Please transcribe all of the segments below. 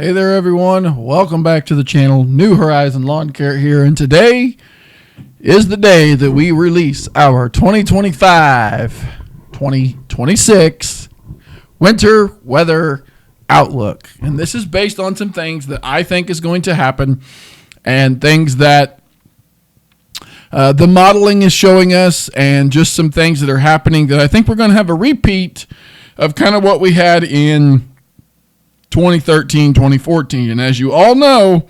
Hey there everyone, welcome back to the channel. New Horizon Lawn Care here, and today is the day that we release our 2025-2026 winter weather outlook. And this is based on some things that I think is going to happen and things that the modeling is showing us, and just some things that are happening that I think we're going to have a repeat of kind of what we had in 2013, 2014. And as you all know,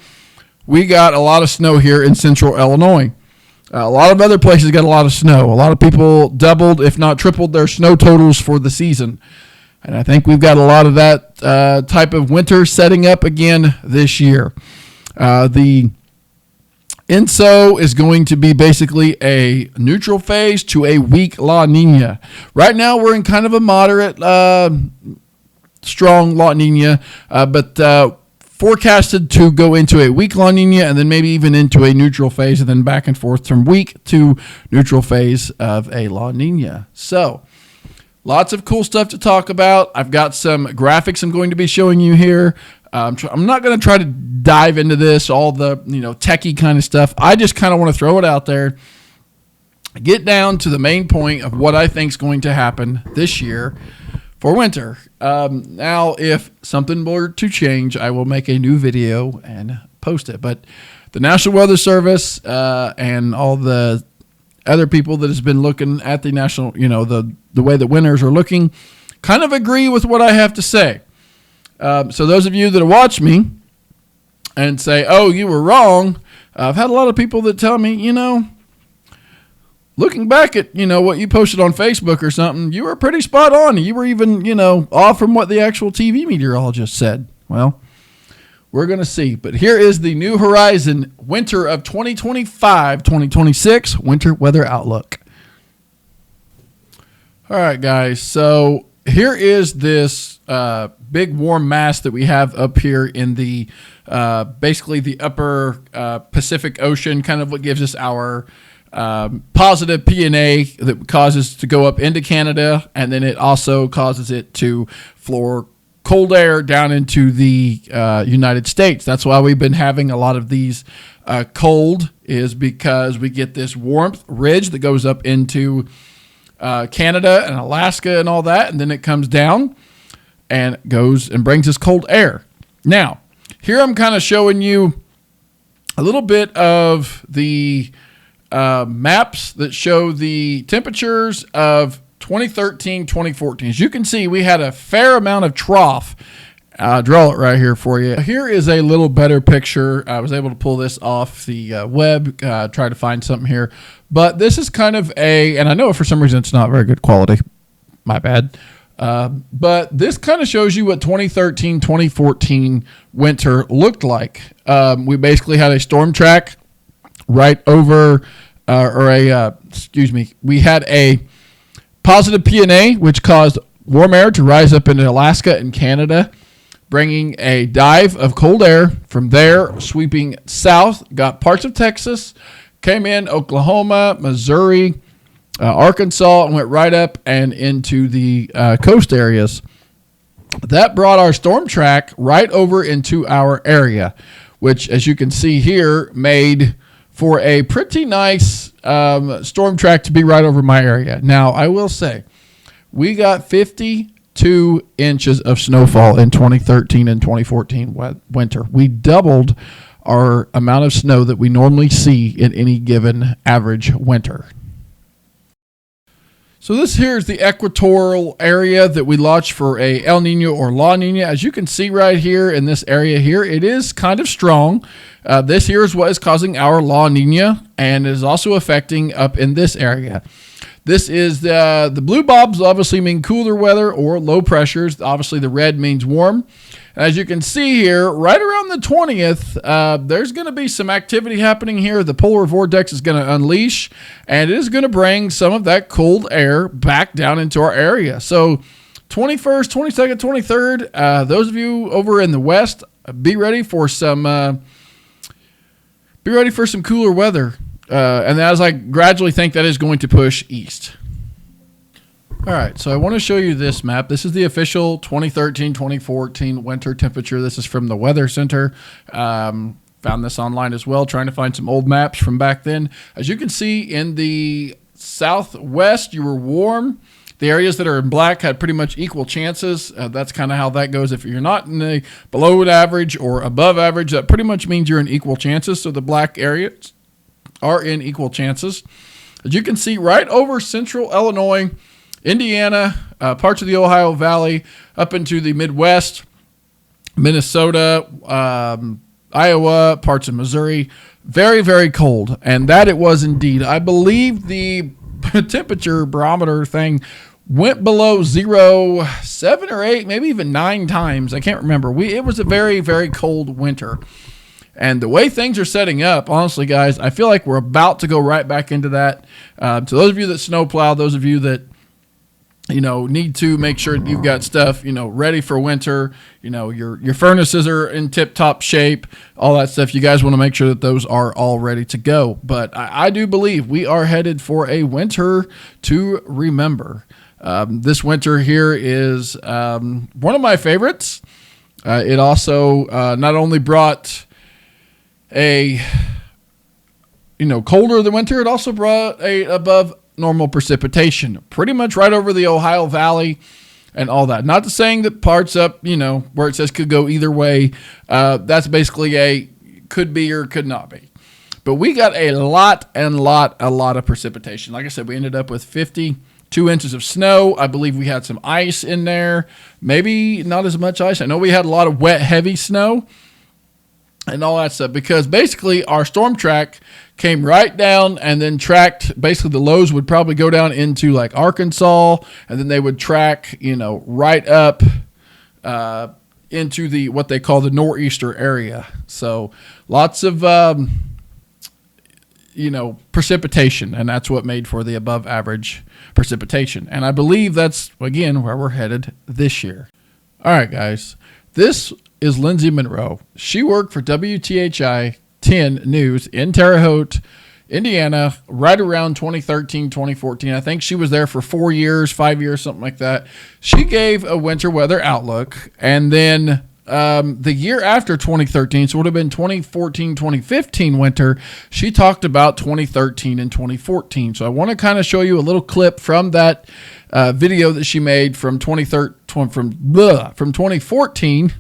we got a lot of snow here in central Illinois. A lot of other places got a lot of snow. A lot of people doubled, if not tripled, their snow totals for the season. And I think we've got a lot of that type of winter setting up again this year. The INSO is going to be basically a neutral phase to a weak La Nina. Right now we're in kind of a moderate strong La Nina, but forecasted to go into a weak La Nina and then maybe even into a neutral phase and then back and forth from weak to neutral phase of a La Nina. So lots of cool stuff to talk about. I've got some graphics I'm going to be showing you here. I'm not going to try to dive into this, all the techie kind of stuff. I just kind of want to throw it out there, get down to the main point of what I think is going to happen this year for winter. Now, if something were to change, I will make a new video and post it. But the National Weather Service and all the other people that has been looking at the national, the way the winters are looking, kind of agree with what I have to say. So those of you that watch me and say, "Oh, you were wrong," I've had a lot of people that tell me, looking back at, what you posted on Facebook or something, you were pretty spot on. You were even, off from what the actual TV meteorologist said. Well, we're going to see. But here is the New Horizon winter of 2025-2026 winter weather outlook. All right, guys. So here is this big warm mass that we have up here in the basically the upper Pacific Ocean, kind of what gives us our positive P&A that causes to go up into Canada, and then it also causes it to floor cold air down into the United States. That's why we've been having a lot of these cold, is because we get this warmth ridge that goes up into Canada and Alaska and all that, and then it comes down and goes and brings us cold air. Now, here I'm kind of showing you a little bit of the maps that show the temperatures of 2013, 2014. As you can see, we had a fair amount of trough. I'll draw it right here for you. Here is a little better picture. I was able to pull this off the web, try to find something here. But this is kind of and I know for some reason it's not very good quality. My bad. But this kind of shows you what 2013, 2014 winter looked like. We basically had a storm track right over, we had a positive P&A, which caused warm air to rise up into Alaska and Canada, bringing a dive of cold air from there, sweeping south, got parts of Texas, came in Oklahoma, Missouri, Arkansas, and went right up and into the coast areas. That brought our storm track right over into our area, which, as you can see here, made for a pretty nice storm track to be right over my area. Now, I will say, we got 52 inches of snowfall in 2013 and 2014 winter. We doubled our amount of snow that we normally see in any given average winter. So this here is the equatorial area that we launched for a El Nino or La Nina. As you can see right here in this area here, it is kind of strong. This here is what is causing our La Nina, and is also affecting up in this area. This is the blue bobs obviously mean cooler weather or low pressures. Obviously the red means warm. As you can see here, right around the 20th, there's going to be some activity happening here. The polar vortex is going to unleash, and it is going to bring some of that cold air back down into our area. So 21st, 22nd, 23rd, those of you over in the west, be ready for some cooler weather. And as I gradually think that is going to push east. All right, so I want to show you this map. This is the official 2013-2014 winter temperature. This is from the Weather Center. Found this online as well, trying to find some old maps from back then. As you can see, in the southwest, you were warm. The areas that are in black had pretty much equal chances. That's kind of how that goes. If you're not in the below average or above average, that pretty much means you're in equal chances. So the black areas are in equal chances. As you can see, right over central Illinois, Indiana, parts of the Ohio Valley, up into the Midwest, Minnesota, Iowa, parts of Missouri, very, very cold. And that it was indeed. I believe the temperature barometer thing went below 0, 7 or 8, maybe even 9 times. I can't remember. It was a very, very cold winter. And the way things are setting up, honestly, guys, I feel like we're about to go right back into that. To those of you that snowplow, those of you that need to make sure you've got stuff, ready for winter. Your furnaces are in tip-top shape, all that stuff. You guys want to make sure that those are all ready to go. But I do believe we are headed for a winter to remember. This winter here is one of my favorites. It also not only brought a colder than winter, it also brought a above normal precipitation, pretty much right over the Ohio Valley and all that. Not to saying that parts up, where it says could go either way. That's basically a could be or could not be. But we got a lot of precipitation. Like I said, we ended up with 52 inches of snow. I believe we had some ice in there. Maybe not as much ice. I know we had a lot of wet, heavy snow and all that stuff, because basically our storm track came right down and then tracked. Basically, the lows would probably go down into like Arkansas, and then they would track, right up into the what they call the nor'easter area. So lots of precipitation, and that's what made for the above average precipitation. And I believe that's again where we're headed this year. All right, guys, this is Lindsay Monroe. She worked for WTHI 10 News in Terre Haute, Indiana, right around 2013, 2014. I think she was there for 4 years, 5 years, something like that. She gave a winter weather outlook, and then the year after 2013, so it would have been 2014, 2015 winter, she talked about 2013 and 2014. So I want to kind of show you a little clip from that video that she made from 2014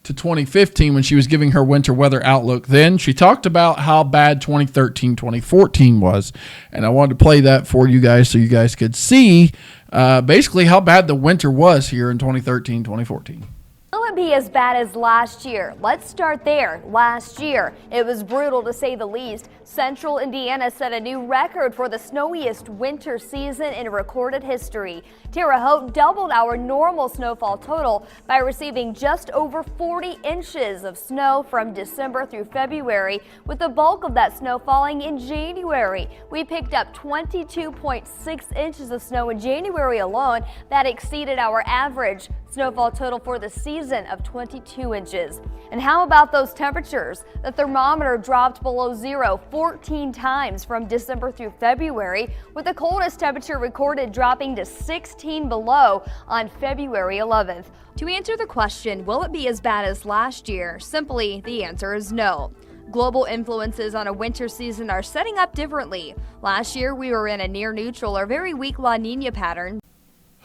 to 2015 when she was giving her winter weather outlook. Then she talked about how bad 2013, 2014 was. And I wanted to play that for you guys so you guys could see basically how bad the winter was here in 2013, 2014. Will it be as bad as last year? Let's start there. Last year, it was brutal to say the least. Central Indiana set a new record for the snowiest winter season in recorded history. Terre Haute doubled our normal snowfall total by receiving just over 40 inches of snow from December through February, with the bulk of that snow falling in January. We picked up 22.6 inches of snow in January alone. That exceeded our average snowfall total for the season of 22 inches. And how about those temperatures? The thermometer dropped below zero 14 times from December through February, with the coldest temperature recorded dropping to 16 below on February 11th. To answer the question, will it be as bad as last year? Simply, the answer is no. Global influences on a winter season are setting up differently. Last year, we were in a near neutral or very weak La Nina pattern.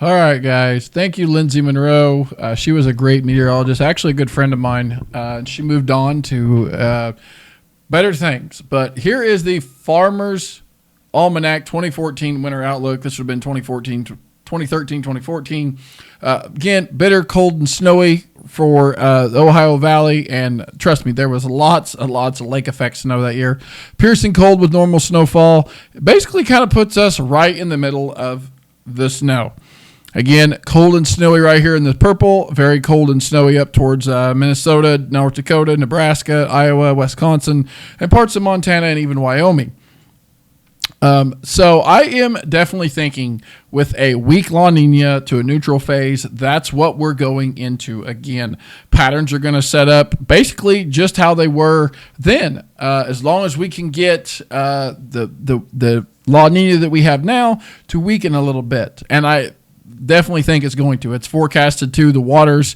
All right, guys. Thank you, Lindsay Monroe. She was a great meteorologist, actually a good friend of mine. She moved on to better things. But here is the Farmer's Almanac 2014 winter outlook. This would have been 2013, 2014. Again, bitter, cold, and snowy for the Ohio Valley. And trust me, there was lots and lots of lake effect snow that year. Piercing cold with normal snowfall. It basically kind of puts us right in the middle of the snow. Again, cold and snowy right here in the purple, very cold and snowy up towards Minnesota, North Dakota, Nebraska, Iowa, Wisconsin, and parts of Montana and even Wyoming. So I am definitely thinking with a weak La Nina to a neutral phase, that's what we're going into. Again, patterns are going to set up basically just how they were then. As long as we can get the La Nina that we have now to weaken a little bit. And I definitely think it's going to. It's forecasted to. The waters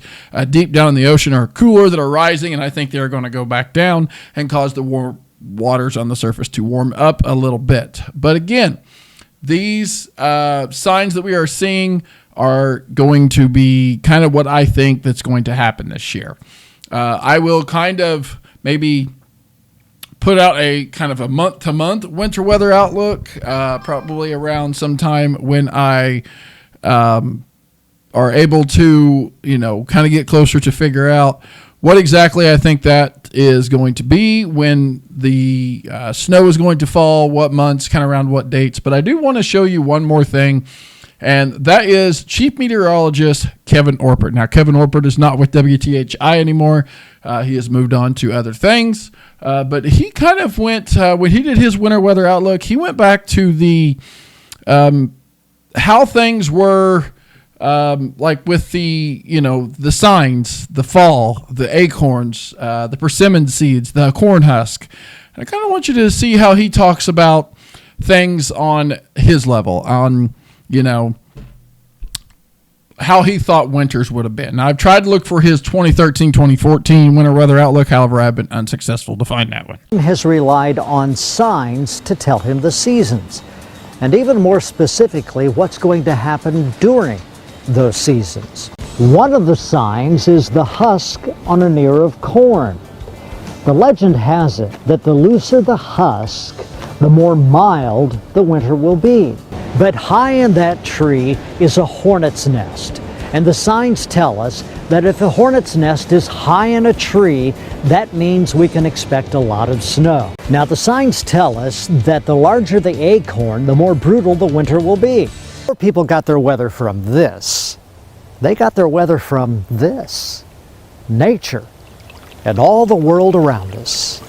deep down in the ocean are cooler, that are rising, and I think they're going to go back down and cause the warm waters on the surface to warm up a little bit. But again, these signs that we are seeing are going to be kind of what I think that's going to happen this year. I will kind of maybe put out a kind of a month-to-month winter weather outlook, probably around sometime when I are able to, kind of get closer to figure out what exactly I think that is going to be, when the snow is going to fall, what months, kind of around what dates. But I do want to show you one more thing, and that is Chief Meteorologist Kevin Orpert. Now, Kevin Orpert is not with WTHI anymore. He has moved on to other things. But he kind of went, when he did his winter weather outlook, he went back to the how things were, like with the, the signs, the fall, the acorns, the persimmon seeds, the corn husk. And I kind of want you to see how he talks about things on his level, on, how he thought winters would have been. Now, I've tried to look for his 2013-2014 winter weather outlook. However, I've been unsuccessful to find that one. Has relied on signs to tell him the seasons, and even more specifically, what's going to happen during those seasons. One of the signs is the husk on an ear of corn. The legend has it that the looser the husk, the more mild the winter will be. But high in that tree is a hornet's nest, and the signs tell us that if a hornet's nest is high in a tree, that means we can expect a lot of snow. Now, the signs tell us that the larger the acorn, the more brutal the winter will be. People got their weather from this. They got their weather from this. Nature and all the world around us.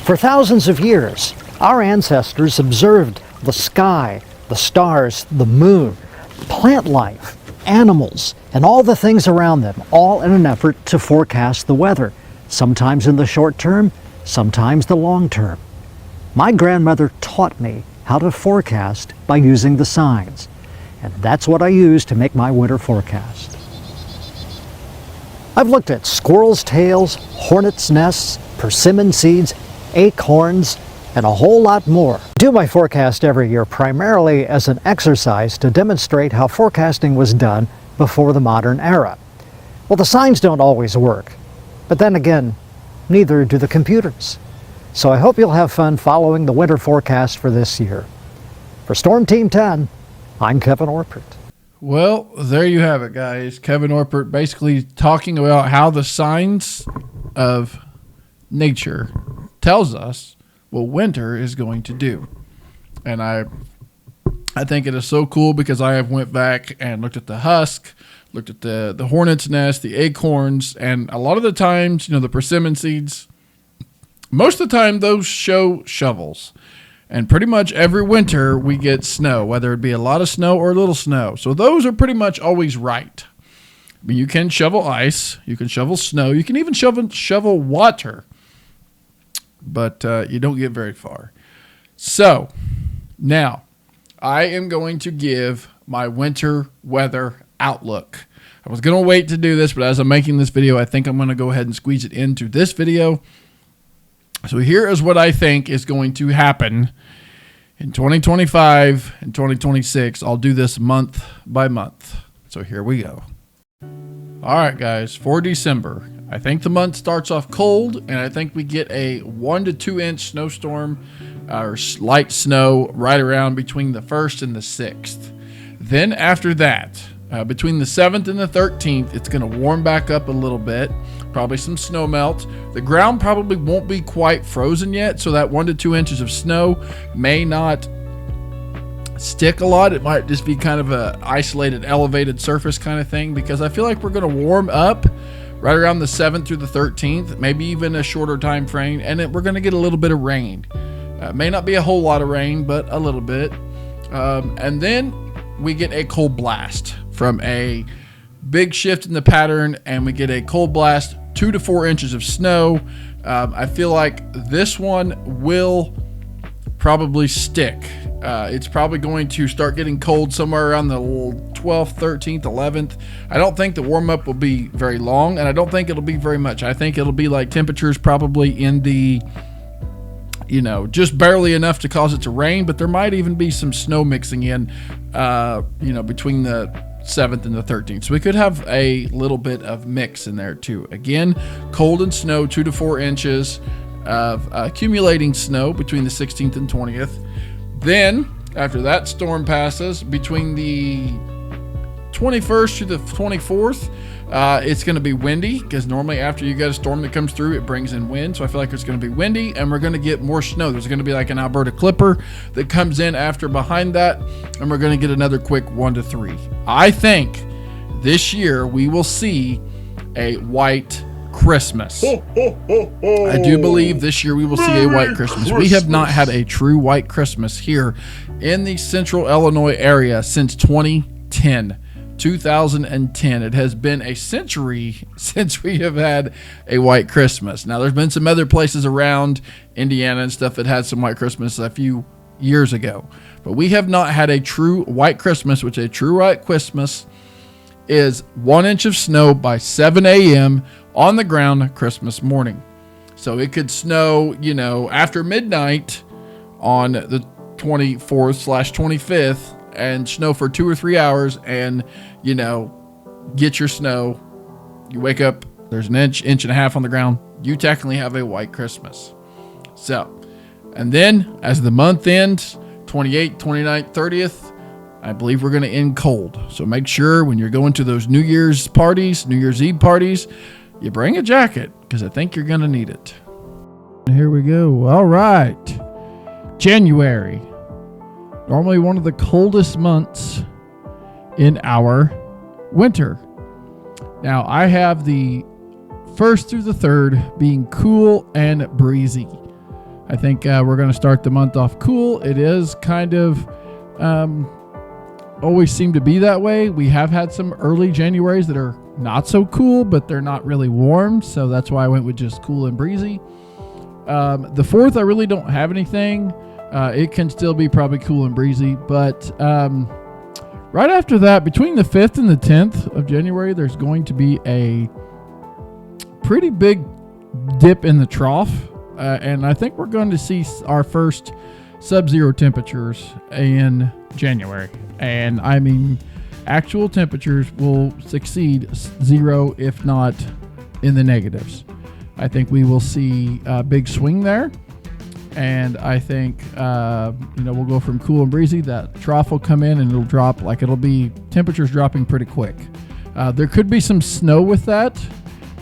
For thousands of years, our ancestors observed the sky, the stars, the moon, plant life, animals, and all the things around them, all in an effort to forecast the weather, sometimes in the short term, sometimes the long term. My grandmother taught me how to forecast by using the signs, and that's what I use to make my winter forecast. I've looked at squirrels' tails, hornets' nests, persimmon seeds, acorns, and a whole lot more. I do my forecast every year primarily as an exercise to demonstrate how forecasting was done before the modern era. Well, the signs don't always work, but then again, neither do the computers. So I hope you'll have fun following the winter forecast for this year. For Storm Team 10, I'm Kevin Orpert. Well, there you have it, guys. Kevin Orpert basically talking about how the signs of nature tells us what winter is going to do. And I think it is so cool because I have went back and looked at the husk, looked at the hornet's nest, the acorns, and a lot of the times, the persimmon seeds, most of the time those show shovels. And pretty much every winter we get snow, whether it be a lot of snow or a little snow. So those are pretty much always right. I mean, you can shovel ice, you can shovel snow, you can even shovel water, but you don't get very far. So now I am going to give my winter weather outlook. I was going to wait to do this, but as I'm making this video, I think I'm going to go ahead and squeeze it into this video. So here is what I think is going to happen in 2025 and 2026. I'll do this month by month. So here we go. All right, guys, for December, I think the month starts off cold, and I think we get a 1 to 2 inch snowstorm or light snow right around between the 1st and the 6th. Then after that, between the 7th and the 13th, it's going to warm back up a little bit. Probably some snow melt. The ground probably won't be quite frozen yet, so that 1 to 2 inches of snow may not stick a lot. It might just be kind of a isolated, elevated surface kind of thing, because I feel like we're going to warm up right around the 7th through the 13th, maybe even a shorter time frame, and we're going to get a little bit of rain. May not be a whole lot of rain, but a little bit. And then we get a cold blast from a big shift in the pattern, and we get a cold blast, 2 to 4 inches of snow. I feel like this one will probably stick. It's probably going to start getting cold somewhere around the 12th, 13th, 11th. I don't think the warm up will be very long, and I don't think it'll be very much. I think it'll be like temperatures probably in the, just barely enough to cause it to rain, but there might even be some snow mixing in, between the 7th and the 13th. So we could have a little bit of mix in there too. Again, cold and snow, 2 to 4 inches of accumulating snow between the 16th and 20th. Then, after that storm passes, between the 21st to the 24th, it's going to be windy, because normally after you get a storm that comes through, it brings in wind. So I feel like it's going to be windy, and we're going to get more snow. There's going to be like an Alberta Clipper that comes in after behind that, and we're going to get another quick 1 to 3. I think this year we will see a white Christmas. I do believe this year we will see a white Christmas. We have not had a true white Christmas here in the central Illinois area since 2010. It has been a century since we have had a white Christmas. Now, there's been some other places around Indiana and stuff that had some white Christmas a few years ago, but we have not had a true white Christmas, which a true white Christmas is 1 inch of snow by 7 a.m. on the ground Christmas morning. So it could snow, after midnight on the 24th/25th and snow for 2 or 3 hours, and, get your snow. You wake up, there's an inch and a half on the ground. You technically have a white Christmas. So, and then as the month ends, 28th, 29th, 30th, I believe we're going to end cold. So make sure when you're going to those New Year's Eve parties, you bring a jacket, because I think you're going to need it. Here we go. All right. January. Normally one of the coldest months in our winter. Now, I have the 1st through the 3rd being cool and breezy. I think we're going to start the month off cool. It is kind of always seemed to be that way. We have had some early Januaries that are not so cool, but they're not really warm, so that's why I went with just cool and breezy. The 4th, I really don't have anything. It can still be probably cool and breezy, but right after that, between the 5th and the 10th of January, there's going to be a pretty big dip in the trough, and I think we're going to see our first sub-zero temperatures in January. And I mean, actual temperatures will succeed 0, if not in the negatives. I think we will see a big swing there. And I think, we'll go from cool and breezy. That trough will come in and it'll drop, it'll be temperatures dropping pretty quick. There could be some snow with that.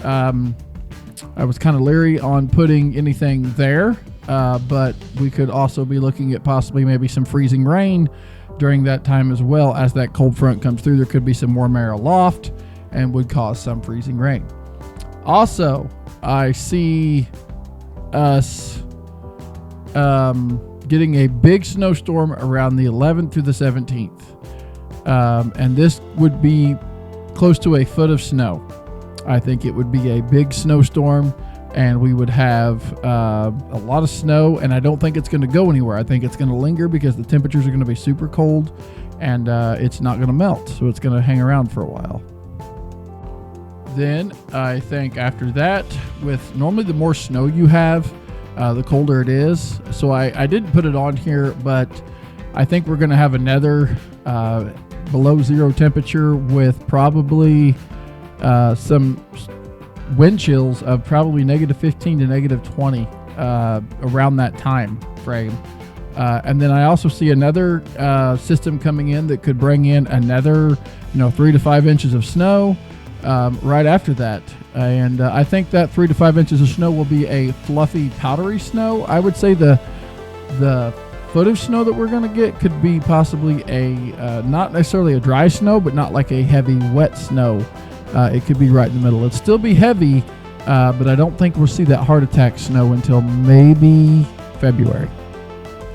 I was kind of leery on putting anything there, but we could also be looking at possibly maybe some freezing rain during that time as well. As that cold front comes through, there could be some warm air aloft and would cause some freezing rain. Also, I see us getting a big snowstorm around the 11th through the 17th. And this would be close to a foot of snow. I think it would be a big snowstorm, and we would have a lot of snow, and I don't think it's going to go anywhere. I think it's going to linger because the temperatures are going to be super cold, and it's not going to melt, so it's going to hang around for a while. Then I think after that, with normally the more snow you have, the colder it is. So I didn't put it on here, but I think we're going to have another below zero temperature with probably some wind chills of probably -15 to -20 around that time frame. And then I also see another system coming in that could bring in another 3 to 5 inches of snow right after that. And I think that 3 to 5 inches of snow will be a fluffy, powdery snow. I would say the foot of snow that we're going to get could be possibly a not necessarily a dry snow, but not like a heavy wet snow. it could be right in the middle. It'll still be heavy, but I don't think we'll see that heart attack snow until maybe February.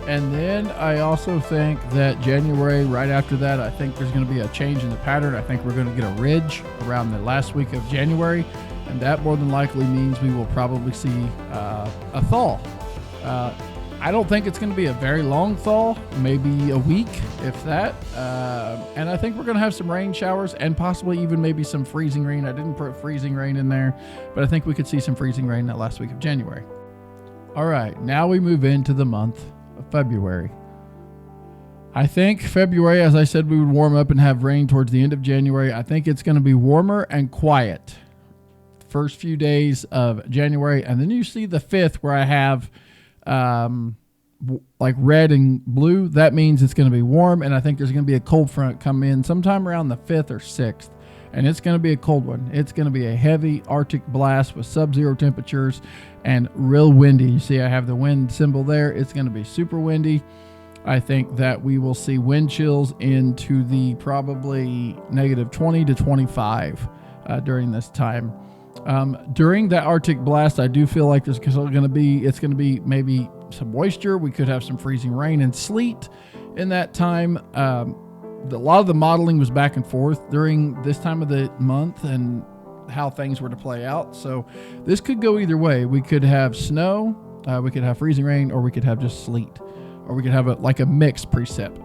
And then I also think that January, right after that, I think there's going to be a change in the pattern. I think we're going to get a ridge around the last week of January, and that more than likely means we will probably see a thaw. I don't think it's going to be a very long thaw, maybe a week, if that. And I think we're going to have some rain showers and possibly even maybe some freezing rain. I didn't put freezing rain in there, but I think we could see some freezing rain that last week of January. All right, now we move into the month of February. I think February, as I said, we would warm up and have rain towards the end of January. I think it's going to be warmer and quiet first few days of January, and then you see the 5th where I have like red and blue. That means it's going to be warm, and I think there's going to be a cold front come in sometime around the 5th or 6th, and it's going to be a cold one. It's going to be a heavy Arctic blast with sub-zero temperatures and real windy. You see I have the wind symbol there. It's going to be super windy. I think that we will see wind chills into the probably negative 20 to 25 during this time. During that Arctic blast, I do feel like it's going to be maybe some moisture. We could have some freezing rain and sleet in that time. A lot of the modeling was back and forth during this time of the month and how things were to play out. So this could go either way. We could have snow, we could have freezing rain, or we could have just sleet, or we could have a mixed precip.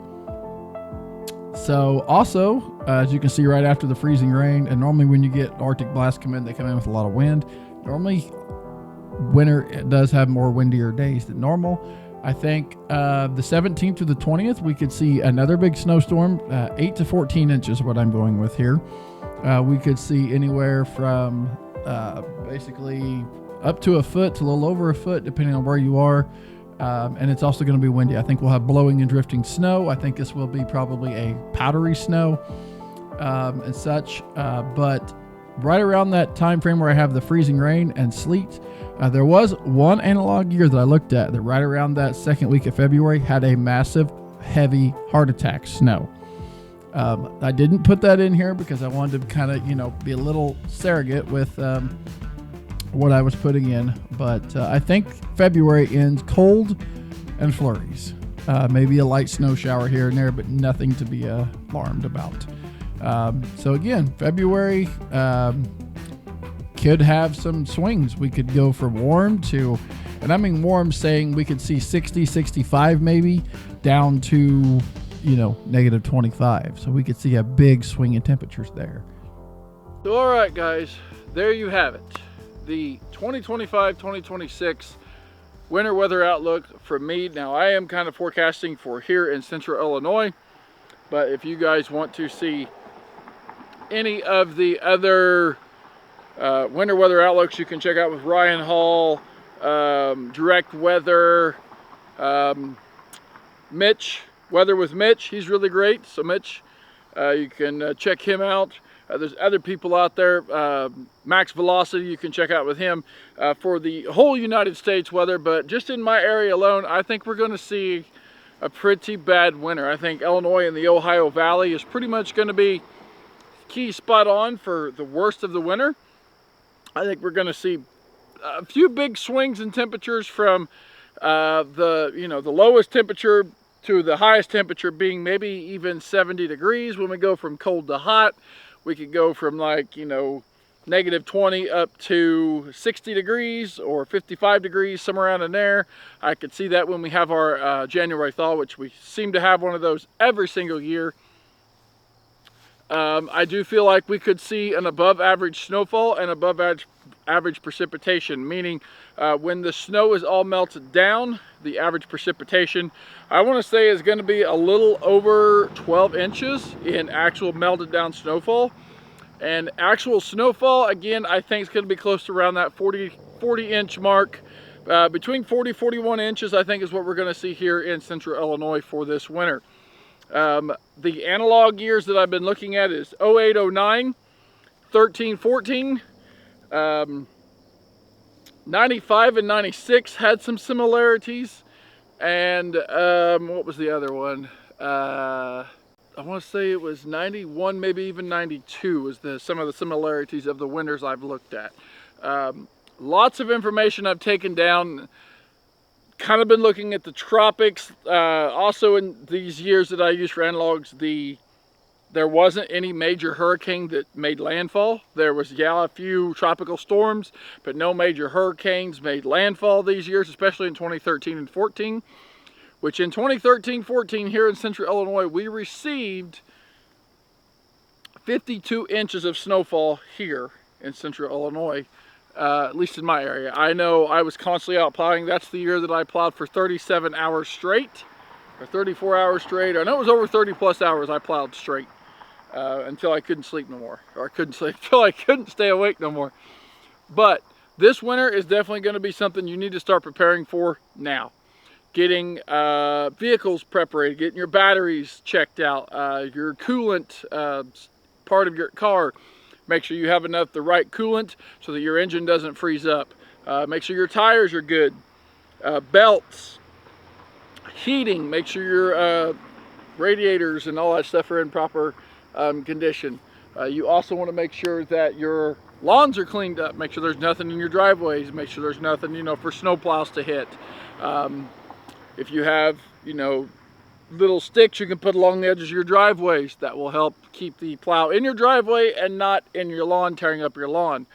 So also, as you can see right after the freezing rain, and normally when you get Arctic blasts come in, they come in with a lot of wind. Normally winter does have more windier days than normal. I think the 17th to the 20th, we could see another big snowstorm, 8 to 14 inches, what I'm going with here. We could see anywhere from basically up to a foot to a little over a foot, depending on where you are. And it's also going to be windy. I think we'll have blowing and drifting snow. I think this will be probably a powdery snow and such. But right around that time frame where I have the freezing rain and sleet, there was one analog year that I looked at that right around that second week of February had a massive, heavy heart attack snow. I didn't put that in here because I wanted to kind of, be a little surrogate with what I was putting in. But I think February ends cold and flurries. Maybe a light snow shower here and there, but nothing to be alarmed about. So again, February could have some swings. We could go from warm to, and I mean warm saying we could see 60, 65 maybe, down to negative 25. So we could see a big swing in temperatures there. So all right guys, there you have it. The 2025-2026 winter weather outlook from me. Now I am kind of forecasting for here in central Illinois, but if you guys want to see any of the other winter weather outlooks, you can check out with Ryan Hall, Direct Weather, Mitch, Weather with Mitch. He's really great. So Mitch, you can check him out. There's other people out there. Max Velocity, you can check out with him for the whole United States weather. But just in my area alone, I think we're going to see a pretty bad winter. I think Illinois and the Ohio Valley is pretty much going to be key spot on for the worst of the winter. I think we're going to see a few big swings in temperatures from the lowest temperature to the highest temperature being maybe even 70 degrees. When we go from cold to hot, we could go from negative 20 up to 60 degrees or 55 degrees, somewhere around in there. I could see that when we have our January thaw, which we seem to have one of those every single year. I do feel like we could see an above average snowfall and above average precipitation, meaning when the snow is all melted down, the average precipitation, I want to say, is going to be a little over 12 inches in actual melted down snowfall. And actual snowfall, again, I think it's going to be close to around that 40 inch mark. Between 40 41 inches, I think, is what we're going to see here in central Illinois for this winter. The analog years that I've been looking at is 08, 09, 13, 14, 95 and 96 had some similarities. And what was the other one? I want to say it was 91, maybe even 92 is some of the similarities of the winters I've looked at. Lots of information I've taken down. Kind of been looking at the tropics. Also in these years that I use for analogs, there wasn't any major hurricane that made landfall. There was, yeah, a few tropical storms, but no major hurricanes made landfall these years, especially in 2013 and 14. Which in 2013-14 here in central Illinois, we received 52 inches of snowfall here in central Illinois, at least in my area. I know I was constantly out plowing. That's the year that I plowed for 37 hours straight, or 34 hours straight. I know it was over 30 plus hours I plowed straight until I couldn't sleep no more, or I couldn't sleep until I couldn't stay awake no more. But this winter is definitely going to be something you need to start preparing for now. Getting vehicles prepared, getting your batteries checked out, your coolant part of your car. Make sure you have the right coolant so that your engine doesn't freeze up. Make sure your tires are good. Belts, heating, make sure your radiators and all that stuff are in proper condition. You also want to make sure that your lawns are cleaned up. Make sure there's nothing in your driveways. Make sure there's nothing, for snow plows to hit. If you have, little sticks you can put along the edges of your driveways, that will help keep the plow in your driveway and not in your lawn, tearing up your lawn.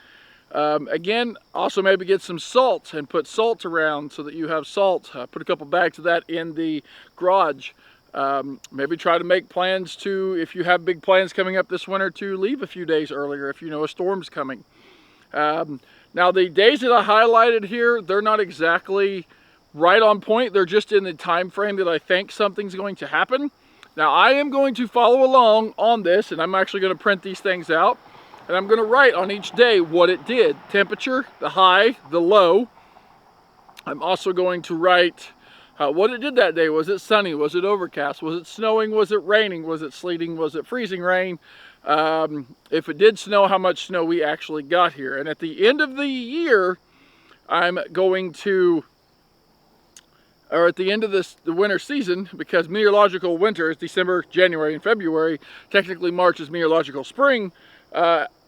Again, also maybe get some salt and put salt around so that you have salt. Put a couple bags of that in the garage. Maybe try to make plans to, if you have big plans coming up this winter, to leave a few days earlier if you know a storm's coming. Now the days that I highlighted here, they're not exactly right on point. They're just in the time frame that I think something's going to happen. Now I am going to follow along on this, and I'm actually going to print these things out, and I'm going to write on each day what it did. Temperature, the high, the low. I'm also going to write what it did that day. Was it sunny? Was it overcast? Was it snowing? Was it raining? Was it sleeting? Was it freezing rain? If it did snow, how much snow we actually got here. And at the end of the year, I'm going to, or at the end of the winter season, because meteorological winter is December, January, and February. Technically, March is meteorological spring.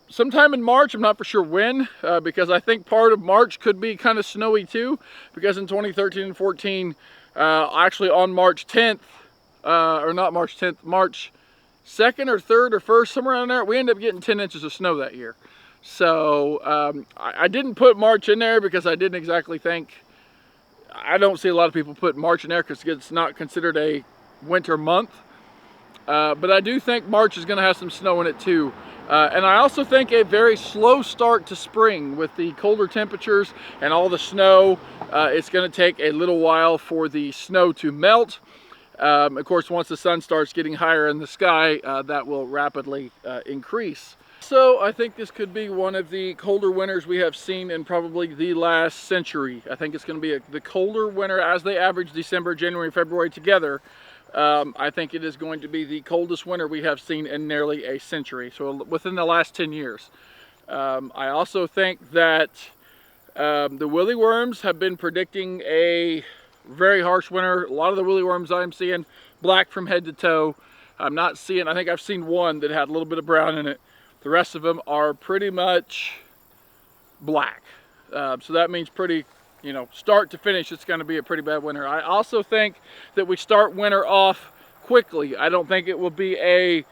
Sometime in March, I'm not for sure when, because I think part of March could be kind of snowy too, because in 2013 and 14, actually on March 10th, or not March 10th, March 2nd or 3rd or 1st, somewhere around there, we ended up getting 10 inches of snow that year. So I didn't put March in there because I didn't exactly think, I don't see a lot of people put March in there because it's not considered a winter month. But I do think March is going to have some snow in it too. And I also think a very slow start to spring with the colder temperatures and all the snow. It's going to take a little while for the snow to melt. Of course, once the sun starts getting higher in the sky, that will rapidly increase. So I think this could be one of the colder winters we have seen in probably the last century. I think it's going to be the colder winter as they average December, January, February together. I think it is going to be the coldest winter we have seen in nearly a century, so within the last 10 years. I also think that the willy worms have been predicting a very harsh winter. A lot of the willy worms I'm seeing black from head to toe. I'm not seeing, I think I've seen one that had a little bit of brown in it. The rest of them are pretty much black. So that means pretty, start to finish, it's going to be a pretty bad winter. I also think that we start winter off quickly. I don't think it will be a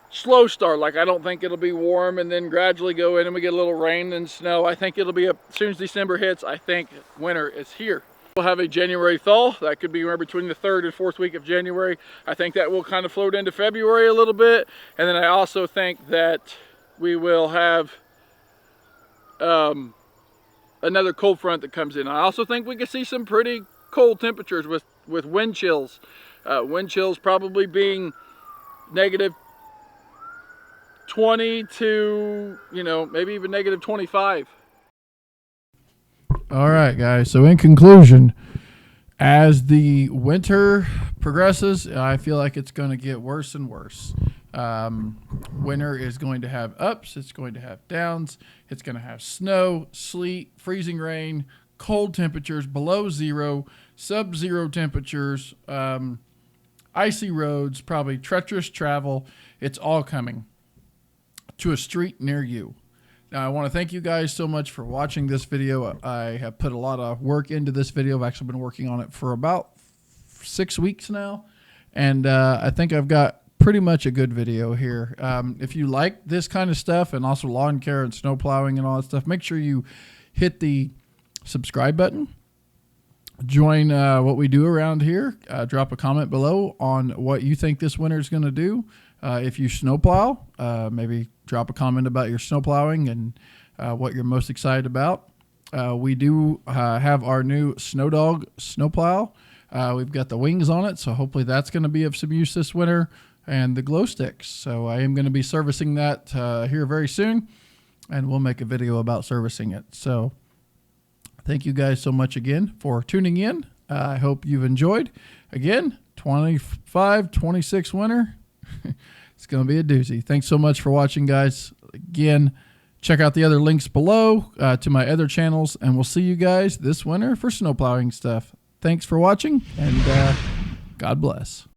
slow start. Like, I don't think it'll be warm and then gradually go in and we get a little rain and snow. I think it'll be, as soon as December hits, I think winter is here. We'll have a January thaw. That could be anywhere between the 3rd and 4th week of January. I think that will kind of float into February a little bit. And then I also think that we will have another cold front that comes in. I also think we could see some pretty cold temperatures with wind chills. Wind chills probably being negative 20 to, maybe even negative 25. All right, guys. So in conclusion, as the winter progresses, I feel like it's going to get worse and worse. Winter is going to have ups, it's going to have downs, it's going to have snow, sleet, freezing rain, cold temperatures below zero, sub-zero temperatures. icy roads, probably treacherous travel. It's all coming to a street near you. Now, I want to thank you guys so much for watching this video. I have put a lot of work into this video. I've actually been working on it for about 6 weeks now, and I think I've got pretty much a good video here. If you like this kind of stuff and also lawn care and snow plowing and all that stuff, make sure you hit the subscribe button. Join what we do around here. Drop a comment below on what you think this winter is going to do. If you snowplow, maybe drop a comment about your snow plowing and what you're most excited about. We do have our new Snow Dog snowplow. We've got the wings on it, so hopefully that's going to be of some use this winter, and the glow sticks. So I am going to be servicing that here very soon, and we'll make a video about servicing it. So thank you guys so much again for tuning in. I hope you've enjoyed. Again, 25-26 winter. It's going to be a doozy. Thanks so much for watching, guys. Again, check out the other links below to my other channels, and we'll see you guys this winter for snow plowing stuff. Thanks for watching, and God bless.